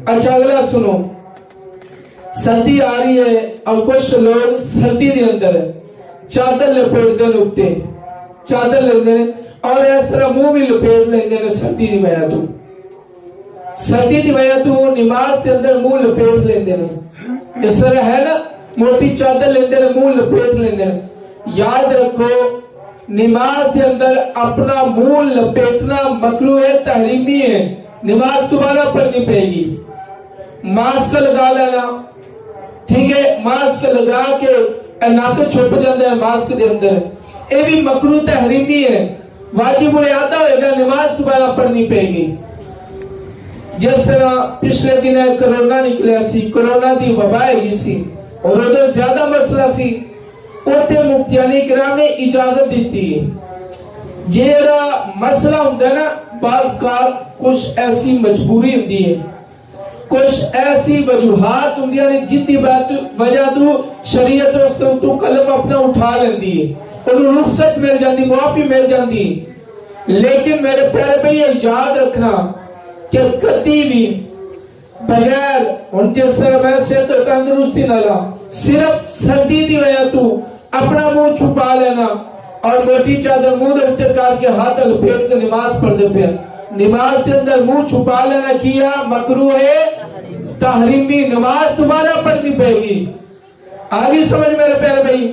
اچھا اگلا سنو، سردی آ رہی ہے اور کچھ لوگ سردی کے اندر چادر لپیٹ دے لگتے، چادر لیندے اور اس طرح منہ بھی لپیٹ لیندے سردی دی وجہ تو، سردی دی وجہ تو نماز کے اندر منہ لپیٹ لیندے، اس طرح ہے نا، موٹی چادر لیندے منہ لپیٹ لیندے۔ یاد رکھو نماز کے اندر اپنا منہ لپیٹنا مکروہ ہے، تحریمی ہے، نماز دوبارہ پڑھنی پڑے گی۔ ماسک لگا لینا، ٹھیک ہے، ماسک لگا کے ناک چھپ جاتا ہے ماسک دے اندر، یہ بھی مکروہ تحریمی ہے، واجب الادا ہوئے گا، نماز دوبارہ پڑھنی پڑے گی۔ جس طرح پچھلے دن کرونا نکلیا سی، کرونا دی وبا ہے سی اور ادھر زیادہ مسئلہ سی، اوتے مفتیان کرام نے اجازت دیتی ہے جیڑا مسئلہ ہوتا ہے نا، بعض کا کچھ ایسی مجبوری ہوتی ہے، کچھ ایسی وجوہات ہوتی ہیں جن کی وجہ تو شریعت اس تو قلم اپنا اٹھا لیندی ہے، انہوں رخصت مل جاندی، معافی مل جاندی۔ لیکن میرے پیارے بھائی یہ یاد رکھنا کہ کتی بھی بغیر ان جس طرح میں صحت و تندرستی نہ لا، صرف سردی دی وجہ تو اپنا منہ چھپا لینا اور موٹی چادر منہ دے کر کے ہاتھ لپیٹ کے نماز پڑھ دے پھر، نماز کے اندر منہ چھپا لینا کیا مکروہ ہے، تحریمی، نماز دوبارہ پڑھنی پڑے گی۔ آگے سمجھ میرے پیارے بھائی۔